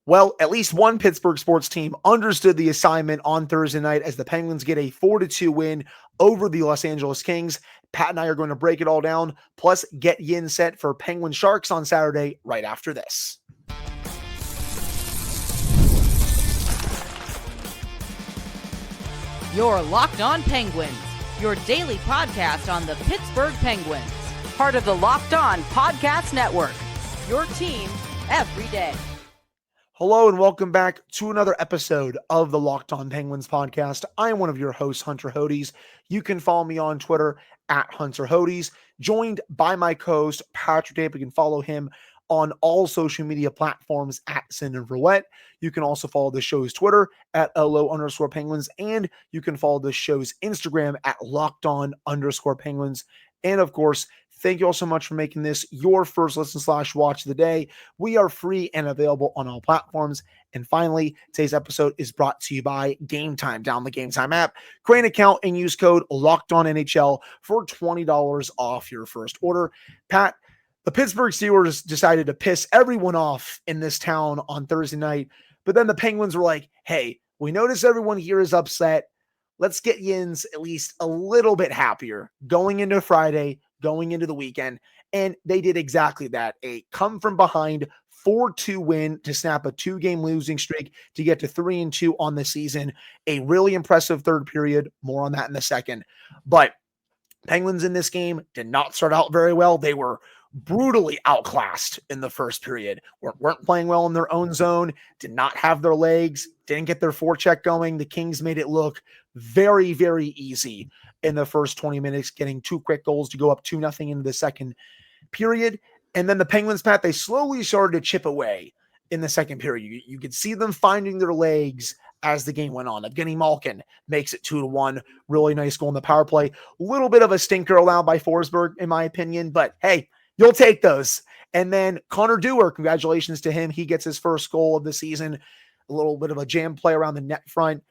Well, at least one Pittsburgh sports team understood the assignment on Thursday night as the Penguins get a 4-2 win over the Los Angeles Kings. Pat and I are going to break it all down, plus get Yin set for Penguin Sharks on Saturday right after this. You're Locked On Penguins, your daily podcast on the Pittsburgh Penguins. Part of the Locked On Podcast Network, your team every day. Hello and welcome back to another episode of the Locked On Penguins podcast. I am one of your hosts, Hunter Hodes. You can follow me on Twitter at Hunter Hodes, joined by my co-host, Patrick Dape. You can follow him on all social media platforms at Sin and Roulette. You can also follow the show's Twitter at LO_Penguins, and you can follow the show's Instagram at LockedOn_Penguins. And of course, thank you all so much for making this your first listen/watch of the day. We are free and available on all platforms. And finally, today's episode is brought to you by Game Time. Download the Game Time app, create an account, and use code LOCKEDONNHL for $20 off your first order. Pat, the Pittsburgh Steelers decided to piss everyone off in this town on Thursday night, but then the Penguins were like, hey, we notice everyone here is upset. Let's get Yins at least a little bit happier going into Friday, going into the weekend. And they did exactly that. A come from behind 4-2 win to snap a 2-game losing streak to get to 3-2 on the season. A really impressive third period. More on that in a second. But Penguins in this game did not start out very well. They were brutally outclassed in the first period. Weren't playing well in their own zone, did not have their legs, didn't get their forecheck going. The Kings made it look very, very easy in the first 20 minutes, getting 2 quick goals to go up 2-0 into the second period. And then the Penguins, Pat, they slowly started to chip away in the second period. You could see them finding their legs as the game went on. Evgeny Malkin makes it 2-1. Really nice goal in the power play. A little bit of a stinker allowed by Forsberg, in my opinion, but hey, you'll take those. And then Connor Dewar, congratulations to him. He gets his first goal of the season. A little bit of a jam play around the net front.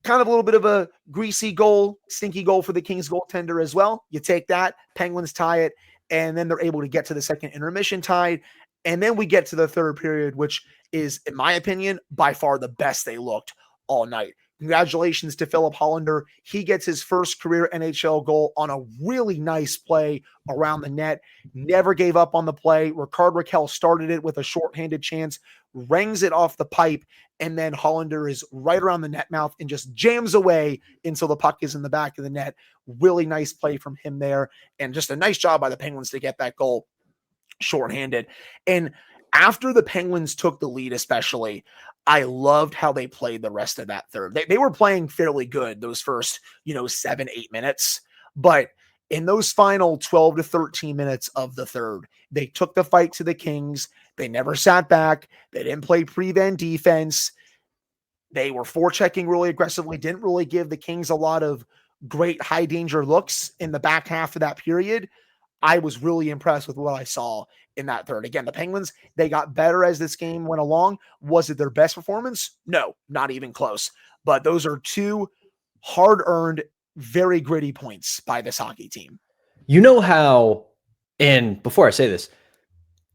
Kind of a little bit of a greasy goal, stinky goal for the Kings goaltender as well. You take that, Penguins tie it, and then they're able to get to the second intermission tied. And then we get to the third period, which is, in my opinion, by far the best they looked all night. Congratulations to Philip Hollander. He gets his first career NHL goal on a really nice play around the net. Never gave up on the play. Rickard Rakell started it with a shorthanded chance, rings it off the pipe, and then Hollander is right around the net mouth and just jams away until the puck is in the back of the net. Really nice play from him there, and just a nice job by the Penguins to get that goal shorthanded. And after the Penguins took the lead, especially, I loved how they played the rest of that third. They were playing fairly good those first, 7-8 minutes. But in those final 12 to 13 minutes of the third, they took the fight to the Kings. They never sat back. They didn't play prevent defense. They were forechecking really aggressively, didn't really give the Kings a lot of great high danger looks in the back half of that period. I was really impressed with what I saw in that third. Again, the Penguins, they got better as this game went along. Was it their best performance? No, not even close. But those are 2 hard-earned, very gritty points by this hockey team. You know how, and before I say this,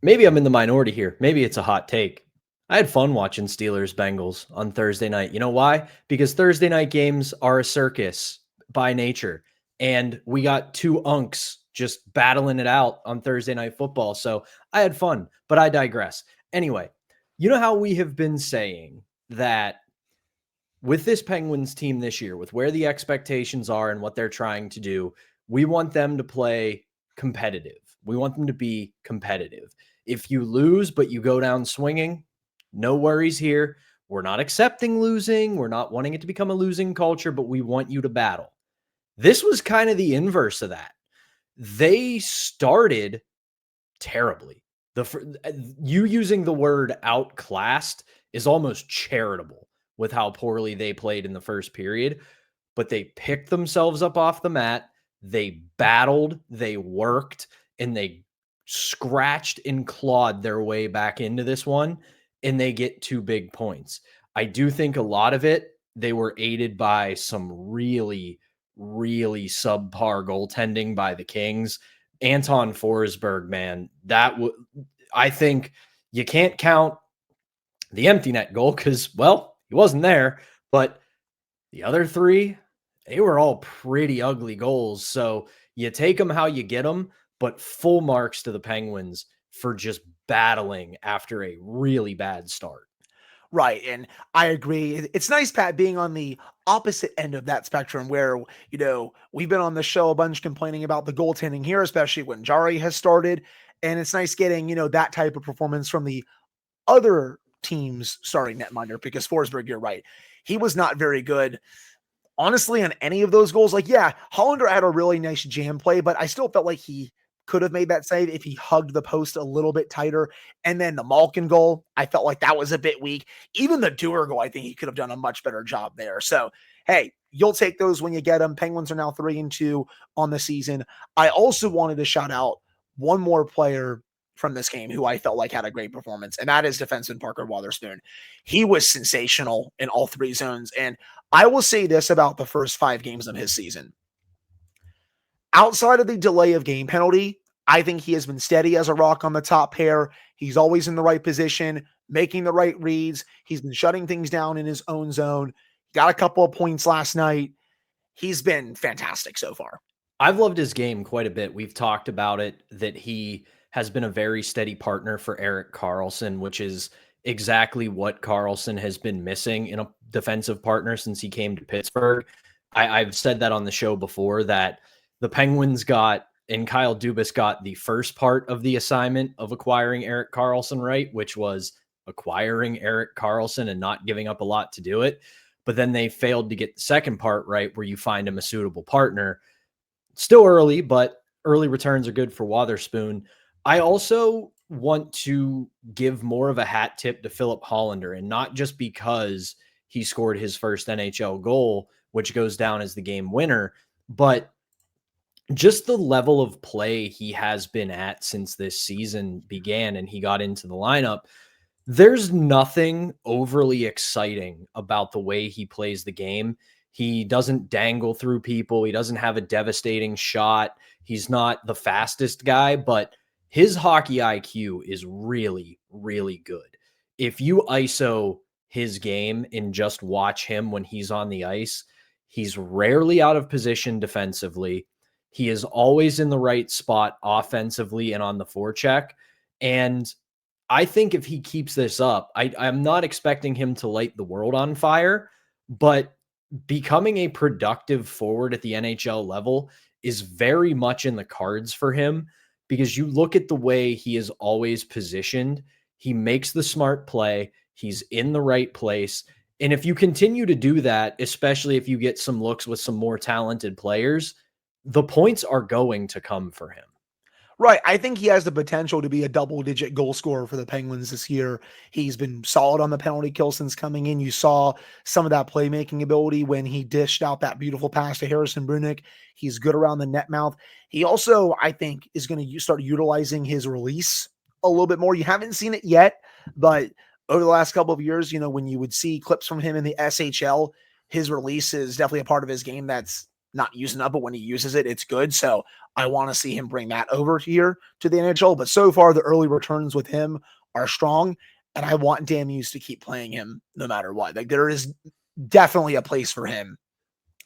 maybe I'm in the minority here. Maybe it's a hot take. I had fun watching Steelers-Bengals on Thursday night. You know why? Because Thursday night games are a circus by nature. And we got 2 unks just battling it out on Thursday Night Football. So I had fun, but I digress. Anyway, you know how we have been saying that with this Penguins team this year, with where the expectations are and what they're trying to do, we want them to play competitive. We want them to be competitive. If you lose, but you go down swinging, no worries here. We're not accepting losing. We're not wanting it to become a losing culture, but we want you to battle. This was kind of the inverse of that. They started terribly. You using the word outclassed is almost charitable with how poorly they played in the first period, but they picked themselves up off the mat. They battled, they worked, and they scratched and clawed their way back into this one, and they get 2 big points. I do think a lot of it, they were aided by some really subpar goaltending by the Kings. Anton Forsberg, man, I think you can't count the empty net goal because, well, he wasn't there. But the other three, they were all pretty ugly goals. So you take them how you get them, but full marks to the Penguins for just battling after a really bad start. Right. And I agree. It's nice, Pat, being on the opposite end of that spectrum where, we've been on the show a bunch complaining about the goaltending here, especially when Jari has started. And it's nice getting, that type of performance from the other team's starting netminder because Forsberg, you're right. He was not very good, honestly, on any of those goals. Like, yeah, Hollander had a really nice jam play, but I still felt like he could have made that save if he hugged the post a little bit tighter. And then the Malkin goal, I felt like that was a bit weak. Even the Dewar goal, I think he could have done a much better job there. So, hey, you'll take those when you get them. Penguins are now 3-2 on the season. I also wanted to shout out one more player from this game who I felt like had a great performance, and that is defenseman Parker Wotherspoon. He was sensational in all three zones. And I will say this about the first 5 games of his season. Outside of the delay of game penalty, I think he has been steady as a rock on the top pair. He's always in the right position, making the right reads. He's been shutting things down in his own zone. Got a couple of points last night. He's been fantastic so far. I've loved his game quite a bit. We've talked about it, that he has been a very steady partner for Erik Karlsson, which is exactly what Karlsson has been missing in a defensive partner since he came to Pittsburgh. I've said that on the show before, that the Penguins got, and Kyle Dubas got, the first part of the assignment of acquiring Erik Karlsson right, which was acquiring Erik Karlsson and not giving up a lot to do it. But then they failed to get the second part right, where you find him a suitable partner. Still early, but early returns are good for Wotherspoon. I also want to give more of a hat tip to Philip Hollander, and not just because he scored his first NHL goal, which goes down as the game winner, but just the level of play he has been at since this season began and he got into the lineup. There's nothing overly exciting about the way he plays the game. He doesn't dangle through people. He doesn't have a devastating shot. He's not the fastest guy, but his hockey IQ is really, really good. If you ISO his game and just watch him when he's on the ice, he's rarely out of position defensively. He is always in the right spot offensively and on the forecheck. And I think if he keeps this up, I'm not expecting him to light the world on fire, but becoming a productive forward at the NHL level is very much in the cards for him, because you look at the way he is always positioned. He makes the smart play. He's in the right place. And if you continue to do that, especially if you get some looks with some more talented players, the points are going to come for him. Right. I think he has the potential to be a double-digit goal scorer for the Penguins this year. He's been solid on the penalty kill since coming in. You saw some of that playmaking ability when he dished out that beautiful pass to Harrison Brunick. He's good around the net mouth. He also, I think, is going to start utilizing his release a little bit more. You haven't seen it yet, but over the last couple of years, when you would see clips from him in the SHL, his release is definitely a part of his game that's not using up, but when he uses it, it's good. So I want to see him bring that over here to the NHL. But so far, the early returns with him are strong, and I want Dan Muse to keep playing him no matter what. Like, there is definitely a place for him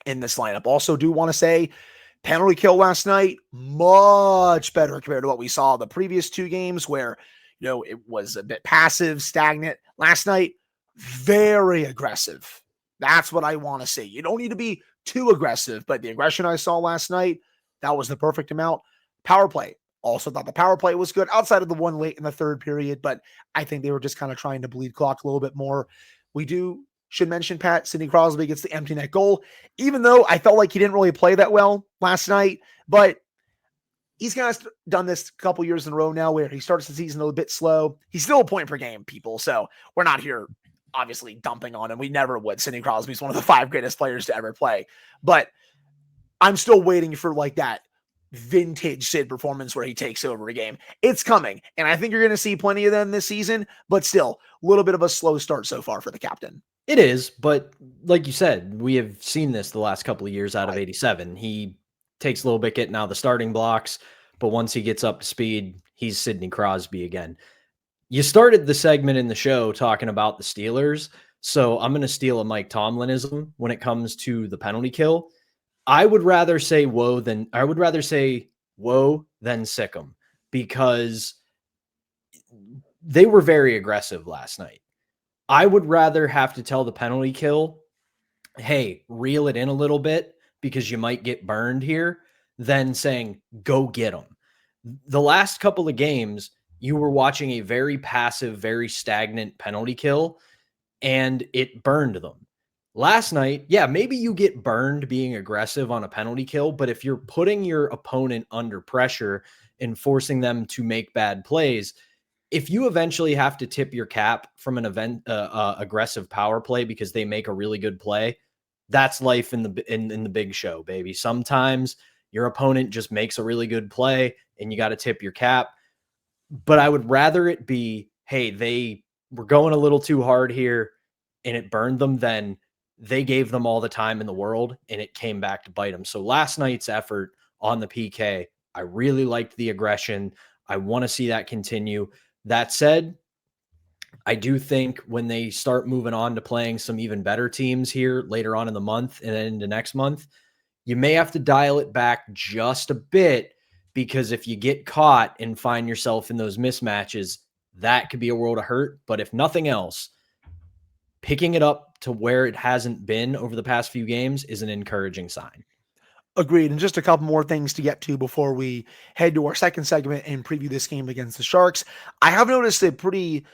in this lineup. Also, do want to say penalty kill last night, much better compared to what we saw the previous 2 games where, it was a bit passive, stagnant. Last night, very aggressive. That's what I want to see. You don't need to be too aggressive, but the aggression I saw last night, that was the perfect amount. Power play. Also thought the power play was good outside of the one late in the third period, but I think they were just kind of trying to bleed clock a little bit more. Should mention, Pat, Sidney Crosby gets the empty net goal, even though I felt like he didn't really play that well last night, but he's kind of done this a couple years in a row now where he starts the season a little bit slow. He's still a point per game, people, so we're not here obviously dumping on him. We never would. Sidney Crosby's one of the 5 greatest players to ever play. But I'm still waiting for like that vintage Sid performance where he takes over a game. It's coming. And I think you're going to see plenty of them this season, but still a little bit of a slow start so far for the captain. It is, but like you said, we have seen this the last couple of years out of 87. He takes a little bit getting out of the starting blocks, but once he gets up to speed, he's Sidney Crosby again. You started the segment in the show talking about the Steelers, so I'm going to steal a Mike Tomlinism when it comes to the penalty kill. I would rather say woe than sick 'em, because they were very aggressive last night. I would rather have to tell the penalty kill, hey, reel it in a little bit because you might get burned here, than saying, go get them. The last couple of games, you were watching a very passive, very stagnant penalty kill, and it burned them. Last night, yeah, maybe you get burned being aggressive on a penalty kill, but if you're putting your opponent under pressure and forcing them to make bad plays, if you eventually have to tip your cap from an aggressive power play because they make a really good play, that's life in the big show, baby. Sometimes your opponent just makes a really good play and you got to tip your cap. But I would rather it be, hey, they were going a little too hard here and it burned them, than they gave them all the time in the world and it came back to bite them. So last night's effort on the PK, I really liked the aggression. I want to see that continue. That said, I do think when they start moving on to playing some even better teams here later on in the month and then into next month, you may have to dial it back just a bit, because if you get caught and find yourself in those mismatches, that could be a world of hurt. But if nothing else, picking it up to where it hasn't been over the past few games is an encouraging sign. Agreed. And just a couple more things to get to before we head to our second segment and preview this game against the Sharks. I have noticed a pretty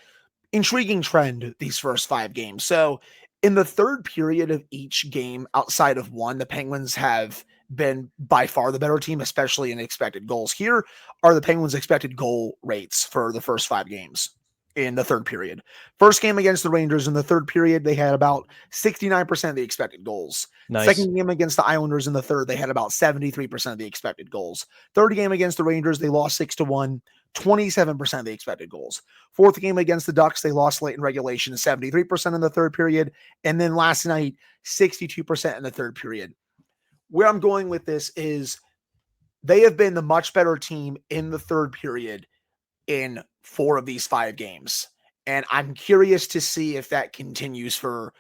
intriguing trend these first 5 games. So in the third period of each game outside of one, the Penguins have been by far the better team, especially in expected goals. Here are the Penguins' expected goal rates for the first 5 games in the third period. First game against the Rangers in the third period, they had about 69% of the expected goals. Nice. Second game against the Islanders in the third, they had about 73% of the expected goals. Third game against the Rangers, they lost 6-1, 27% of the expected goals. Fourth game against the Ducks, they lost late in regulation, 73% in the third period. And then last night, 62% in the third period. Where I'm going with this is they have been the much better team in the third period in 4 of these 5 games. And I'm curious to see if that continues for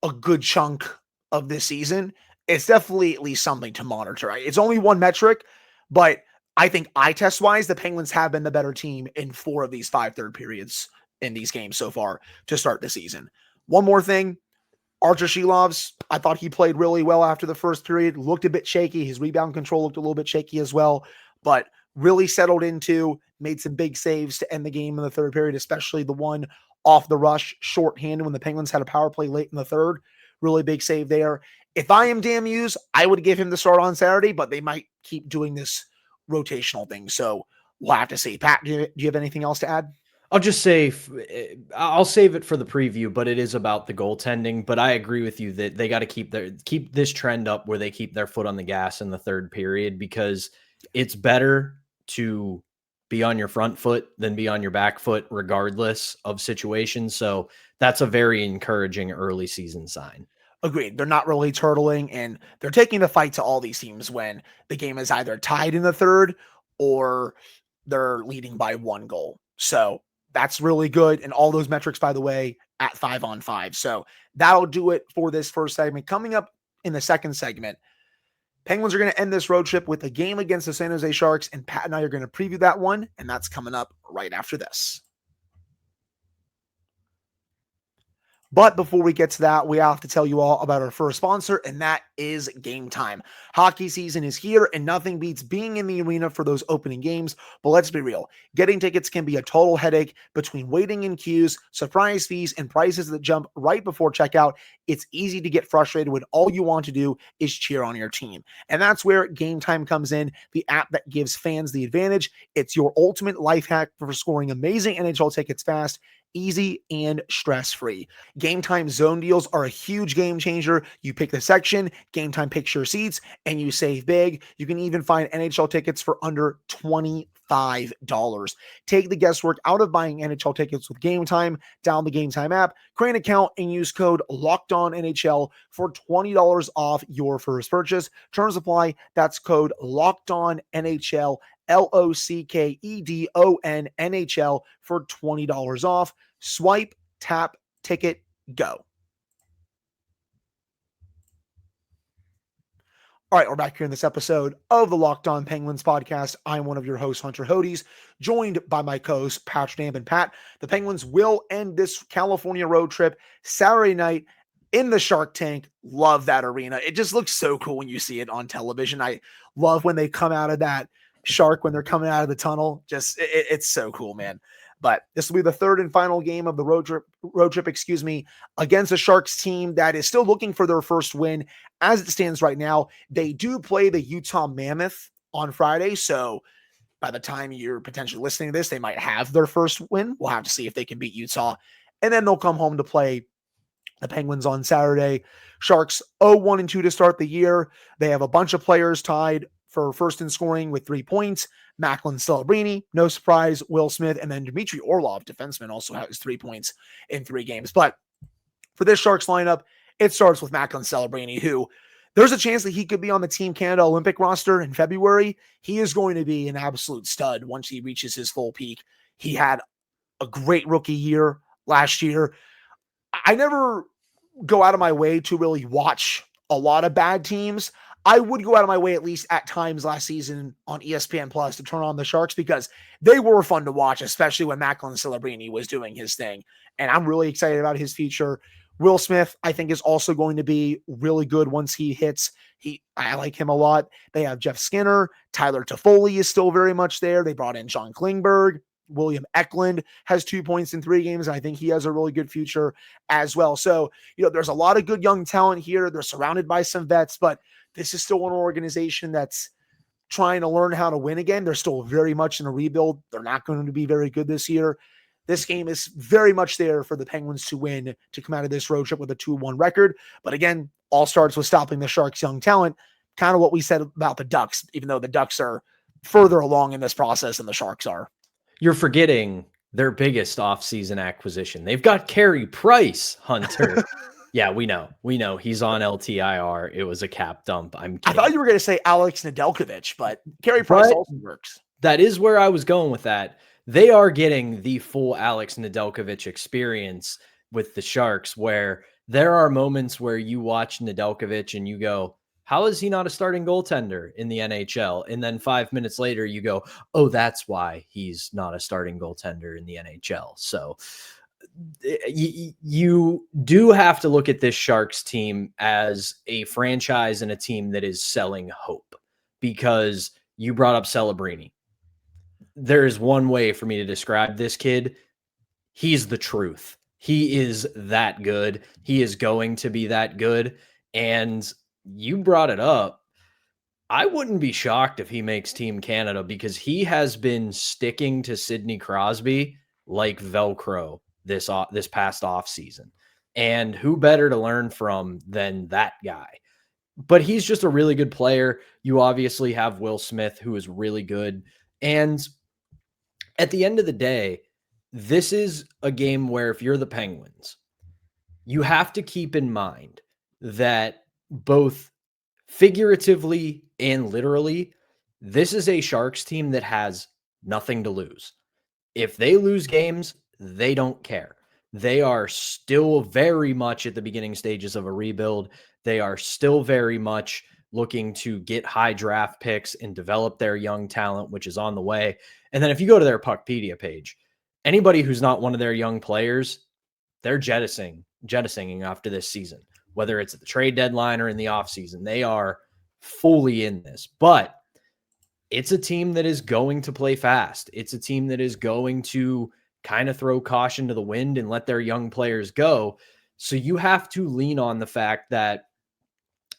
a good chunk of this season. It's definitely at least something to monitor. It's only one metric, but I think eye test wise, the Penguins have been the better team in 4 of these 5 third periods in these games so far to start the season. One more thing, Archer Shilovs, I thought he played really well after the first period, looked a bit shaky. His rebound control looked a little bit shaky as well, but really settled into, made some big saves to end the game in the third period, especially the one off the rush, shorthanded when the Penguins had a power play late in the third. Really big save there. If I am Dan Hughes, I would give him the start on Saturday, but they might keep doing this rotational thing. So we'll have to see. Pat, do you have anything else to add? I'll just say, I'll save it for the preview, but it is about the goaltending. But I agree with you that they got to keep this trend up where they keep their foot on the gas in the third period, because it's better to be on your front foot than be on your back foot, regardless of situation. So that's a very encouraging early season sign. Agreed. They're not really turtling, and they're taking the fight to all these teams when the game is either tied in the third or they're leading by 1 goal. So that's really good. And all those metrics, by the way, at 5-on-5. So that'll do it for this first segment. Coming up in the second segment, Penguins are going to end this road trip with a game against the San Jose Sharks, and Pat and I are going to preview that one, and that's coming up right after this. But before we get to that, we have to tell you all about our first sponsor, and that is Game Time. Hockey season is here, and nothing beats being in the arena for those opening games. But let's be real. Getting tickets can be a total headache between waiting in queues, surprise fees, and prices that jump right before checkout. It's easy to get frustrated when all you want to do is cheer on your team. And that's where Game Time comes in, the app that gives fans the advantage. It's your ultimate life hack for scoring amazing NHL tickets fast, easy, and stress-free. Game Time zone deals are a huge game changer. You pick the section, Game Time picks your seats, and you save big. You can even find NHL tickets for under $25. $5. Take the guesswork out of buying NHL tickets with Game Time. Download the Game Time app, create an account, and use code LOCKEDONNHL for $20 off your first purchase. Terms apply. That's code LOCKEDONNHL, LOCKEDONNHL for $20 off. Swipe, tap, ticket, go. All right, we're back here in this episode of the Locked On Penguins podcast. I'm one of your hosts, Hunter Hodes, joined by my co-hosts, Patrick Damp and Pat. The Penguins will end this California road trip Saturday night in the Shark Tank. Love that arena. It just looks so cool when you see it on television. I love when they come out of that shark, when they're coming out of the tunnel. Just it's so cool, man. But this will be the third and final game of the road trip, against a Sharks team that is still looking for their first win. As it stands right now, they do play the Utah Mammoth on Friday. So by the time you're potentially listening to this, they might have their first win. We'll have to see if they can beat Utah. And then they'll come home to play the Penguins on Saturday. Sharks 0-1-2 to start the year. They have a bunch of players tied for first in scoring with 3 points. Macklin Celebrini, no surprise, Will Smith, and then Dmitry Orlov, defenseman, also has 3 points in 3 games. But for this Sharks lineup, it starts with Macklin Celebrini, who there's a chance that he could be on the Team Canada Olympic roster in February. He is going to be an absolute stud once he reaches his full peak. He had a great rookie year last year. I never go out of my way to really watch a lot of bad teams. I would go out of my way, at least at times last season on ESPN Plus, to turn on the Sharks because they were fun to watch, especially when Macklin Celebrini was doing his thing. And I'm really excited about his future. Will Smith, I think, is also going to be really good once he hits. I like him a lot. They have Jeff Skinner. Tyler Toffoli is still very much there. They brought in John Klingberg. William Eklund has 2 points in 3 games. And I think he has a really good future as well. So, there's a lot of good young talent here. They're surrounded by some vets, but this is still an organization that's trying to learn how to win again. They're still very much in a rebuild. They're not going to be very good this year. This game is very much there for the Penguins to win, to come out of this road trip with a 2-1 record. But again, all starts with stopping the Sharks' young talent. Kind of what we said about the Ducks, even though the Ducks are further along in this process than the Sharks are. You're forgetting their biggest offseason acquisition. They've got Carey Price, Hunter. Yeah, we know. He's on LTIR. It was a cap dump. I'm kidding. I thought you were going to say Alex Nedeljkovic, but Carey Price also works. That is where I was going with that. They are getting the full Alex Nedeljkovic experience with the Sharks, where there are moments where you watch Nedeljkovic and you go, how is he not a starting goaltender in the NHL? And then 5 minutes later you go, oh, that's why he's not a starting goaltender in the NHL. So you do have to look at this Sharks team as a franchise and a team that is selling hope, because you brought up Celebrini. There is one way for me to describe this kid. He's the truth. He is that good. He is going to be that good. And you brought it up. I wouldn't be shocked if he makes Team Canada, because he has been sticking to Sidney Crosby like Velcro this past off season. And who better to learn from than that guy? But he's just a really good player. You obviously have Will Smith, who is really good. And at the end of the day, this is a game where if you're the Penguins, you have to keep in mind that both figuratively and literally, this is a Sharks team that has nothing to lose. If they lose games, they don't care. They are still very much at the beginning stages of a rebuild. They are still very much looking to get high draft picks and develop their young talent, which is on the way. And then if you go to their Puckpedia page, anybody who's not one of their young players, they're jettisoning after this season, whether it's at the trade deadline or in the offseason. They are fully in this. But it's a team that is going to play fast. It's a team that is going to kind of throw caution to the wind and let their young players go. So you have to lean on the fact that,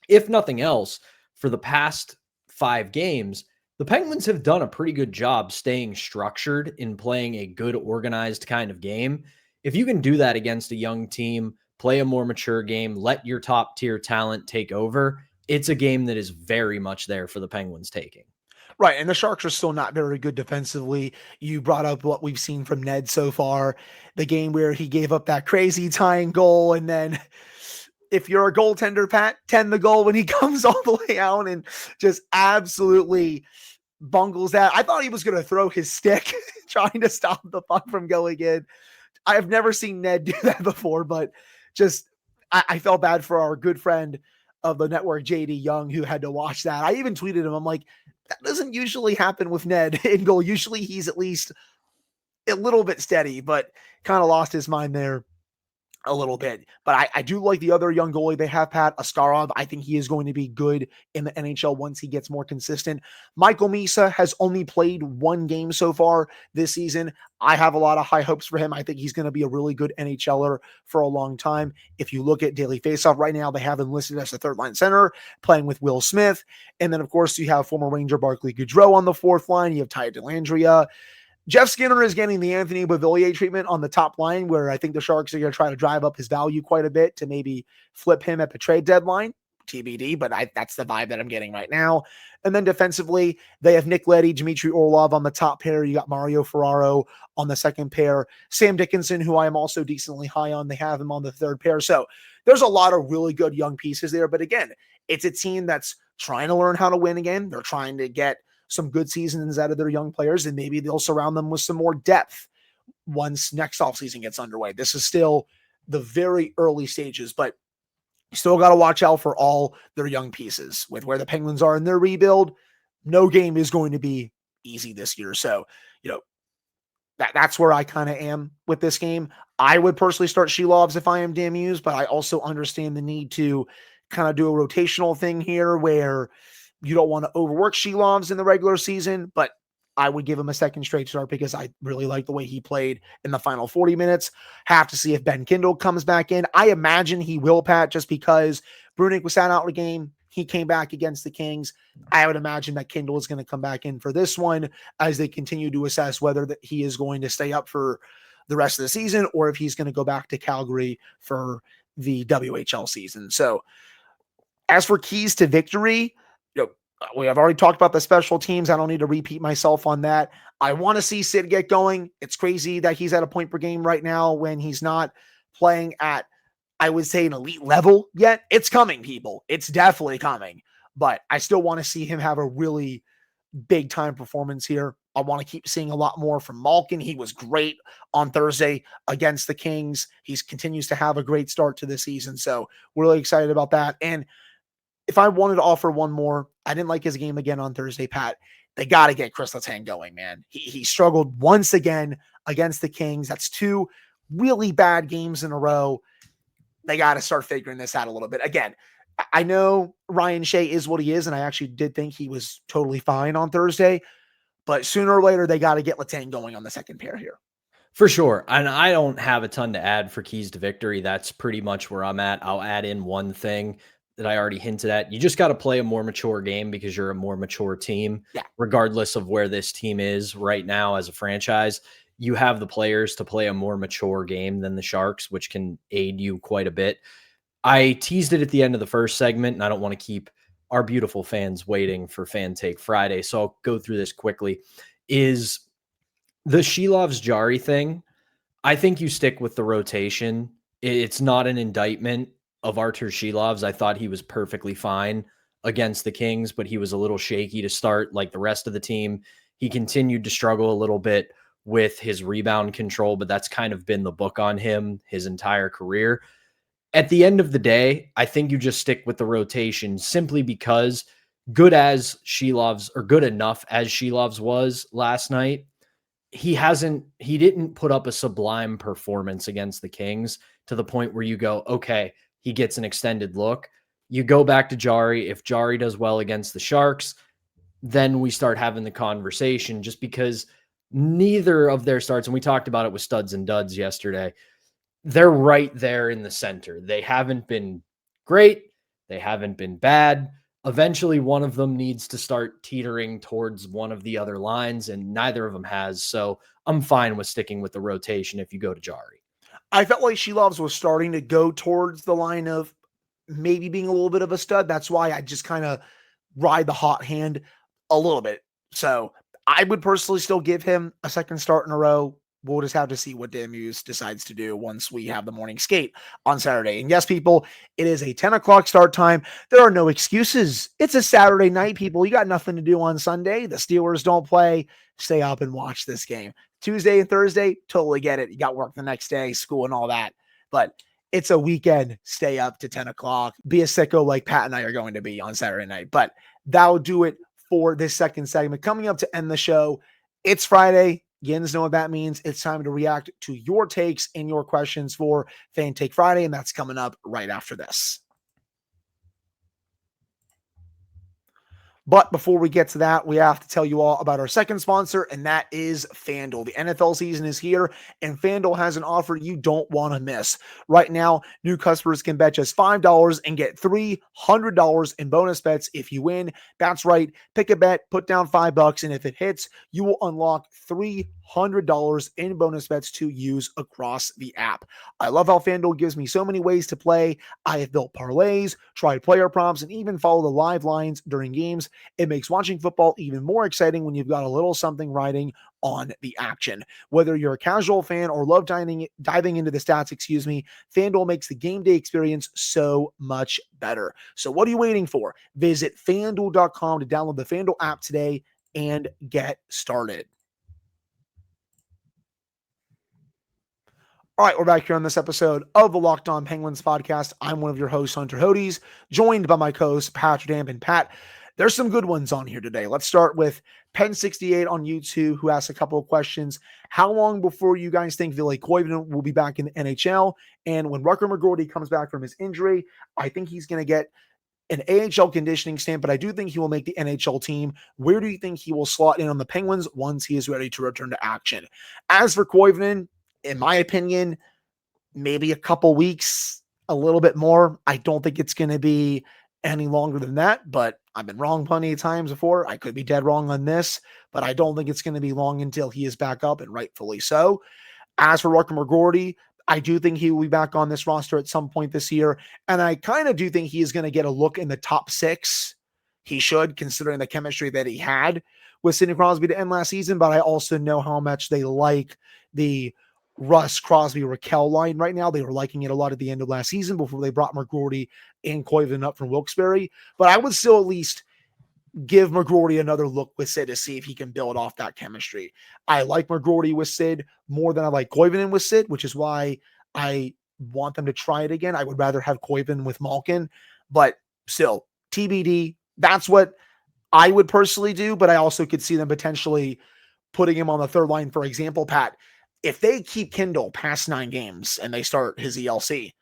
if nothing else, for the past 5 games, the Penguins have done a pretty good job staying structured in playing a good, organized kind of game. If you can do that against a young team, play a more mature game, let your top tier talent take over, it's a game that is very much there for the Penguins taking. Right, and the Sharks are still not very good defensively. You brought up what we've seen from Ned so far, the game where he gave up that crazy tying goal, and then if you're a goaltender, Pat, tend the goal when he comes all the way out and just absolutely bungles that. I thought he was going to throw his stick trying to stop the puck from going in. I have never seen Ned do that before, but just I felt bad for our good friend of the network, JD Young, who had to watch that. I even tweeted him. I'm like, that doesn't usually happen with Ned in goal. Usually he's at least a little bit steady, but kind of lost his mind there a little bit. But I do like the other young goalie they have, Pat Askarov. I think he is going to be good in the NHL once he gets more consistent. Michael Misa has only played one game so far this season. I have a lot of high hopes for him. I think he's going to be a really good NHLer for a long time. If you look at Daily Faceoff right now, they have him listed as a third line center, playing with Will Smith. And then, of course, you have former Ranger Barclay Goodrow on the fourth line. You have Ty Dellandrea. Jeff Skinner is getting the Anthony Beauvillier treatment on the top line, where I think the Sharks are going to try to drive up his value quite a bit to maybe flip him at the trade deadline. TBD, but that's the vibe that I'm getting right now. And then defensively, they have Nick Leddy, Dmitry Orlov on the top pair. You got Mario Ferraro on the second pair. Sam Dickinson, who I am also decently high on, they have him on the third pair. So there's a lot of really good young pieces there. But again, it's a team that's trying to learn how to win again. They're trying to get some good seasons out of their young players, and maybe they'll surround them with some more depth once next offseason gets underway. This is still the very early stages, but still got to watch out for all their young pieces. With where the Penguins are in their rebuild, no game is going to be easy this year. So, that's where I kind of am with this game. I would personally start Shilovs if I am Dan Muse, but I also understand the need to kind of do a rotational thing here where you don't want to overwork Shilovs in the regular season, but I would give him a second straight start because I really like the way he played in the final 40 minutes. Have to see if Ben Kindle comes back in. I imagine he will, Pat, just because Brunick was sat out of the game. He came back against the Kings. I would imagine that Kindle is going to come back in for this one as they continue to assess whether that he is going to stay up for the rest of the season or if he's going to go back to Calgary for the WHL season. So as for keys to victory, we have already talked about the special teams. I don't need to repeat myself on that. I want to see Sid get going. It's crazy that he's at a point per game right now when he's not playing at, I would say, an elite level yet. It's coming, people. It's definitely coming. But I still want to see him have a really big time performance here. I want to keep seeing a lot more from Malkin. He was great on Thursday against the Kings. He continues to have a great start to the season. So we're really excited about that. And if I wanted to offer one more, I didn't like his game again on Thursday, Pat. They got to get Chris Letang going, man. He struggled once again against the Kings. That's two really bad games in a row. They got to start figuring this out a little bit. Again, I know Ryan Shea is what he is, and I actually did think he was totally fine on Thursday. But sooner or later, they got to get Letang going on the second pair here. For sure. And I don't have a ton to add for keys to victory. That's pretty much where I'm at. I'll add in one thing that I already hinted at. You just got to play a more mature game because you're a more mature team, regardless of where this team is right now as a franchise. You have the players to play a more mature game than the Sharks, which can aid you quite a bit. I teased it at the end of the first segment, and I don't want to keep our beautiful fans waiting for Fan Take Friday, so I'll go through this quickly. Is the Shilovs Jari thing, I think you stick with the rotation. It's not an indictment of Artur Shilovs. I thought he was perfectly fine against the Kings, but he was a little shaky to start like the rest of the team. He continued to struggle a little bit with his rebound control, but that's kind of been the book on him his entire career. At the end of the day, I think you just stick with the rotation simply because good enough as Shilovs was last night, he didn't put up a sublime performance against the Kings to the point where you go, okay, he gets an extended look. You go back to Jari. If Jari does well against the Sharks, then we start having the conversation just because neither of their starts, and we talked about it with studs and duds yesterday, they're right there in the center. They haven't been great. They haven't been bad. Eventually, one of them needs to start teetering towards one of the other lines, and neither of them has. So I'm fine with sticking with the rotation if you go to Jari. I felt like Shilovs was starting to go towards the line of maybe being a little bit of a stud. That's why I just kind of ride the hot hand a little bit. So I would personally still give him a second start in a row. We'll just have to see what Dan Muse decides to do once we have the morning skate on Saturday. And yes, people, it is a 10 o'clock start time. There are no excuses. It's a Saturday night, people. You got nothing to do on Sunday. The Steelers don't play. Stay up and watch this game. Tuesday and Thursday, totally get it. You got work the next day, school and all that. But it's a weekend. Stay up to 10 o'clock. Be a sicko like Pat and I are going to be on Saturday night. But that'll do it for this second segment. Coming up to end the show, it's Friday. Yins know what that means. It's time to react to your takes and your questions for Fan Take Friday, and that's coming up right after this. But before we get to that, we have to tell you all about our second sponsor, and that is FanDuel. The NFL season is here, and FanDuel has an offer you don't want to miss. Right now, new customers can bet just $5 and get $300 in bonus bets if you win. That's right. Pick a bet, put down $5, and if it hits, you will unlock $300 in bonus bets to use across the app. I love how FanDuel gives me so many ways to play. I have built parlays, tried player prompts, and even follow the live lines during games. It makes watching football even more exciting when you've got a little something riding on the action. Whether you're a casual fan or love diving into the stats, FanDuel makes the game day experience so much better. So what are you waiting for? Visit FanDuel.com to download the FanDuel app today and get started. All right, we're back here on this episode of the Locked On Penguins podcast. I'm one of your hosts, Hunter Hodes, joined by my co-hosts, Patrick Damp and Pat. There's some good ones on here today. Let's start with Pen68 on YouTube, who asked a couple of questions. How long before you guys think Ville Koivunen will be back in the NHL? And when Rutger McGroarty comes back from his injury, I think he's going to get an AHL conditioning stamp, but I do think he will make the NHL team. Where do you think he will slot in on the Penguins once he is ready to return to action? As for Koivunen, in my opinion, maybe a couple weeks, a little bit more. I don't think it's going to be any longer than that, but I've been wrong plenty of times before. I could be dead wrong on this, but I don't think it's going to be long until he is back up, and rightfully so. As for Rutger McGroarty, I do think he will be back on this roster at some point this year, and I kind of do think he is going to get a look in the top 6. He should, considering the chemistry that he had with Sidney Crosby to end last season, but I also know how much they like the Russ, Crosby, Raquel line right now. They were liking it a lot at the end of last season before they brought McGroarty and Koivunen up from Wilkes-Barre. But I would still at least give McGroarty another look with Sid to see if he can build off that chemistry. I like McGroarty with Sid more than I like Koivunen with Sid, which is why I want them to try it again. I would rather have Koivunen with Malkin, but still, TBD. That's what I would personally do, but I also could see them potentially putting him on the third line. For example, Pat, if they keep Kindle past 9 games and they start his ELC,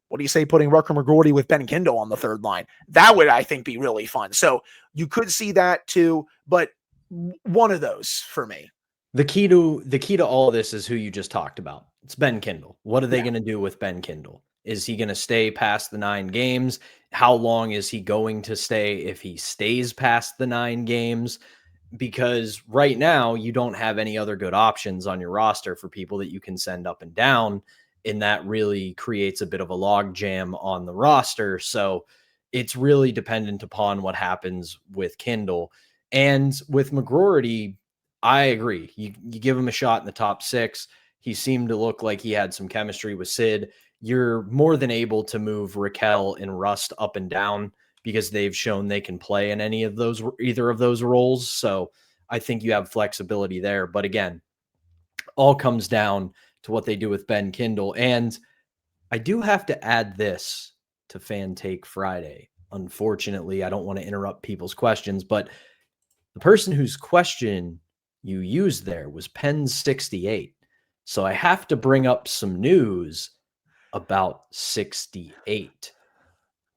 what do you say putting Rutger McGroarty with Ben Kindle on the third line? That would, I think, be really fun. So you could see that too, but one of those for me. The key to all of this is who you just talked about. It's Ben Kindle. What are they going to do with Ben Kindle? Is he going to stay past the 9 games? How long is he going to stay if he stays past the 9 games? Because right now you don't have any other good options on your roster for people that you can send up and down. And that really creates a bit of a log jam on the roster. So it's really dependent upon what happens with Kindle. And with McGroarty, I agree. You give him a shot in the top 6. He seemed to look like he had some chemistry with Sid. You're more than able to move Raquel and Rust up and down because they've shown they can play in either of those roles. So I think you have flexibility there. But again, all comes down to what they do with Ben Kindle. And I do have to add this to Fan Take Friday. Unfortunately, I don't want to interrupt people's questions, but the person whose question you used there was Pen68. So I have to bring up some news about 68.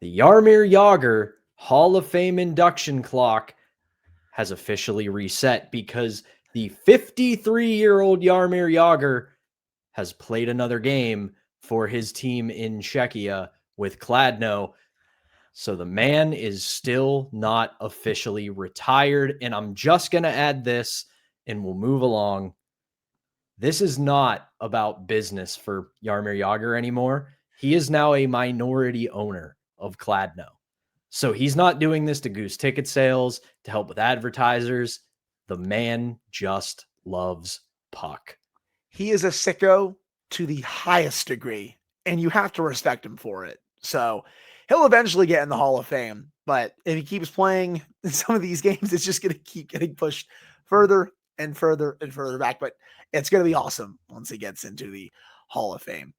The Jaromir Jagr Hall of Fame induction clock has officially reset because the 53-year-old Jaromir Jagr has played another game for his team in Czechia with Kladno. So the man is still not officially retired. And I'm just going to add this and we'll move along. This is not about business for Jaromir Jagr anymore. He is now a minority owner of Kladno. So he's not doing this to goose ticket sales, to help with advertisers. The man just loves puck. He is a sicko to the highest degree, and you have to respect him for it. So he'll eventually get in the Hall of Fame, but if he keeps playing in some of these games, it's just going to keep getting pushed further and further and further back. But it's going to be awesome once he gets into the Hall of Fame.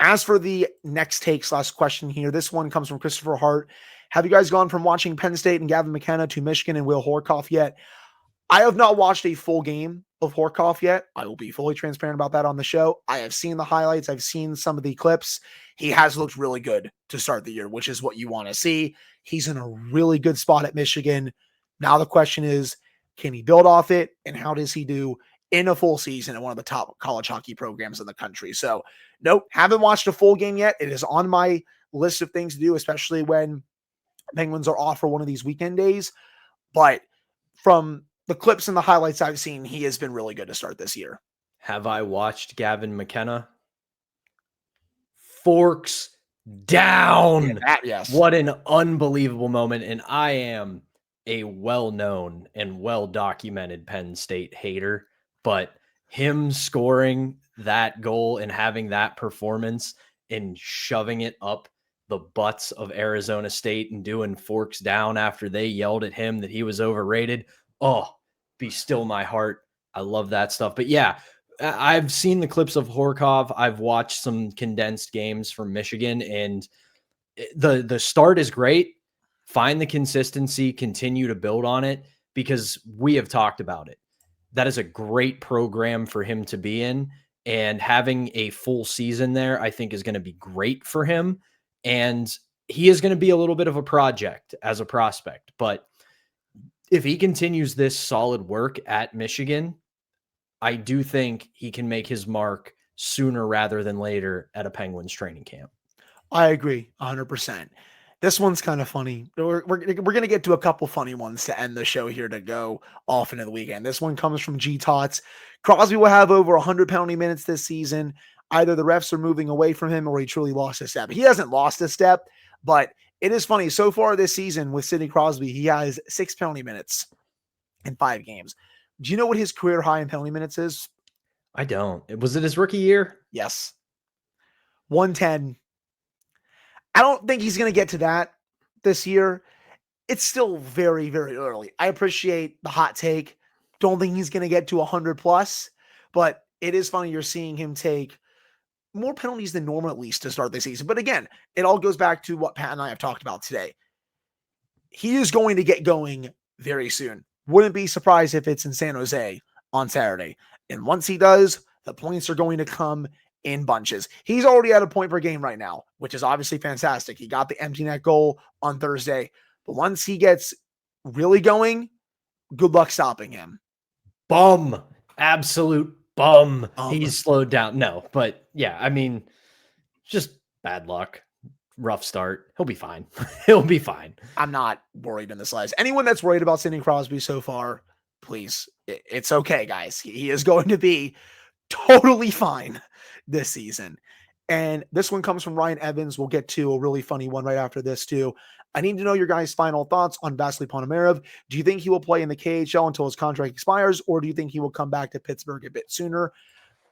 As for the next take/question here, this one comes from Christopher Hart. Have you guys gone from watching Penn State and Gavin McKenna to Michigan and Will Horkoff yet? I have not watched a full game of Horkoff yet. I will be fully transparent about that on the show. I have seen the highlights. I've seen some of the clips. He has looked really good to start the year, which is what you want to see. He's in a really good spot at Michigan. Now the question is, can he build off it? And how does he do in a full season at one of the top college hockey programs in the country? So, nope, haven't watched a full game yet. It is on my list of things to do, especially when Penguins are off for one of these weekend days. But from the clips and the highlights I've seen, he has been really good to start this year. Have I watched Gavin McKenna? Forks down. Yes. What an unbelievable moment. And I am a well-known and well-documented Penn State hater, but him scoring that goal and having that performance and shoving it up the butts of Arizona State and doing forks down after they yelled at him that he was overrated. Oh, be still my heart. I love that stuff. But yeah, I've seen the clips of Horkoff. I've watched some condensed games from Michigan, and the start is great. Find the consistency, continue to build on it, because we have talked about it. That is a great program for him to be in, and having a full season there, I think, is going to be great for him. And he is going to be a little bit of a project as a prospect, but if he continues this solid work at Michigan, I do think he can make his mark sooner rather than later at a Penguins training camp. I agree 100%. This one's kind of funny. We're going to get to a couple funny ones to end the show here to go off into the weekend. This one comes from G Tots. Crosby will have over 100 penalty minutes this season. Either the refs are moving away from him or he truly lost a step. He hasn't lost a step, but it is funny. So far this season with Sidney Crosby, he has 6 penalty minutes in 5 games. Do you know what his career high in penalty minutes is? I don't. Was it his rookie year? Yes. 110. I don't think he's going to get to that this year. It's still very, very early. I appreciate the hot take. Don't think he's going to get to 100 plus, but it is funny you're seeing him take more penalties than normal, at least, to start the season. But again, it all goes back to what Pat and I have talked about today. He is going to get going very soon. Wouldn't be surprised if it's in San Jose on Saturday. And once he does, the points are going to come in bunches. He's already at a point per game right now, which is obviously fantastic. He got the empty net goal on Thursday. But once he gets really going, good luck stopping him. Bum. Absolute bum. He's slowed down. No, but yeah, I mean, just bad luck. Rough start. He'll be fine. He'll be fine. I'm not worried in the slightest. Anyone that's worried about Sidney Crosby so far, please, it's okay, guys. He is going to be totally fine this season. And this one comes from Ryan Evans. We'll get to a really funny one right after this too. I need to know your guys' final thoughts on Vasily Ponomarev. Do you think he will play in the KHL until his contract expires, or do you think he will come back to Pittsburgh a bit sooner?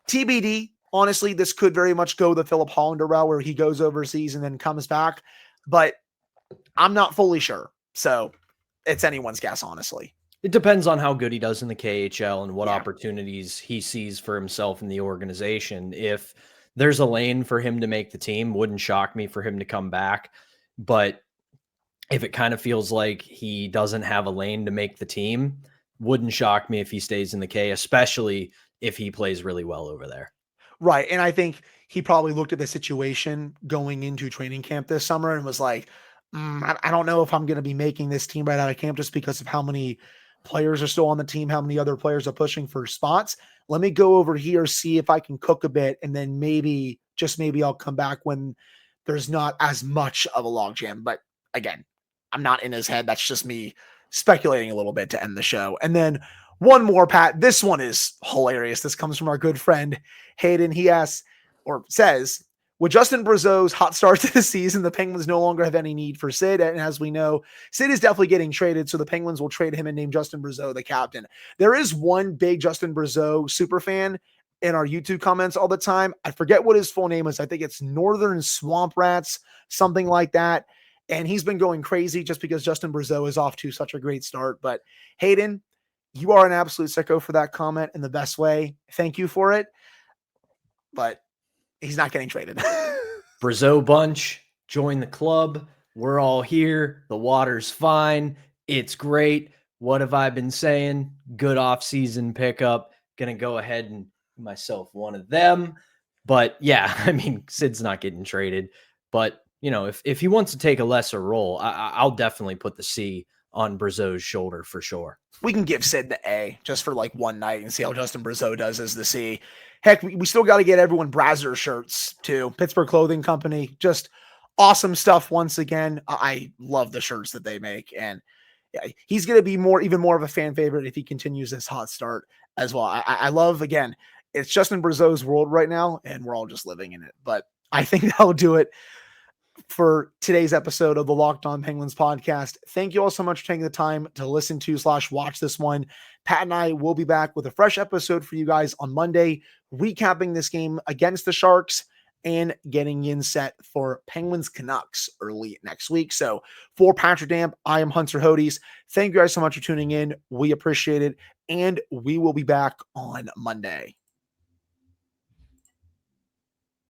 TBD. Honestly, this could very much go the Philip Hollander route where he goes overseas and then comes back, but I'm not fully sure. So it's anyone's guess, honestly. It depends on how good he does in the KHL and what opportunities he sees for himself in the organization. If there's a lane for him to make the team, wouldn't shock me for him to come back. But if it kind of feels like he doesn't have a lane to make the team, wouldn't shock me if he stays in the K, especially if he plays really well over there. Right. And I think he probably looked at the situation going into training camp this summer and was like, I don't know if I'm going to be making this team right out of camp just because of how many players are still on the team, how many other players are pushing for spots. Let me go over here, see if I can cook a bit, and then maybe, just maybe I'll come back when there's not as much of a logjam. But again, I'm not in his head. That's just me speculating a little bit to end the show. And then one more, Pat. This one is hilarious. This comes from our good friend Hayden. He asks or says, with Justin Brazeau's hot start to the season, the Penguins no longer have any need for Sid. And as we know, Sid is definitely getting traded. So the Penguins will trade him and name Justin Brazeau the captain. There is one big Justin Brazeau super fan in our YouTube comments all the time. I forget what his full name is. I think it's Northern Swamp Rats, something like that. And he's been going crazy just because Justin Brazeau is off to such a great start. But Hayden, you are an absolute sicko for that comment in the best way. Thank you for it. But he's not getting traded. Brazeau bunch, join the club. We're all here. The water's fine. It's great. What have I been saying? Good off-season pickup. Going to go ahead and myself one of them. But yeah, I mean, Sid's not getting traded. But, you know, if he wants to take a lesser role, I'll definitely put the C on Brazeau's shoulder for sure. We can give Sid the A just for like one night and see how Justin Brazeau does as the C. Heck, we still got to get everyone Brazier shirts too. Pittsburgh Clothing Company, just awesome stuff once again. I love the shirts that they make, and yeah, he's going to be even more of a fan favorite if he continues this hot start as well. I love, again, it's Justin Brazeau's world right now, and we're all just living in it. But I think that'll do it for today's episode of the Locked On Penguins podcast. Thank you all so much for taking the time to listen to / watch this one. Pat and I will be back with a fresh episode for you guys on Monday, recapping this game against the Sharks and getting in set for Penguins Canucks early next week. So for Patrick Damp, I am Hunter Hodes. Thank you guys so much for tuning in. We appreciate it. And we will be back on Monday.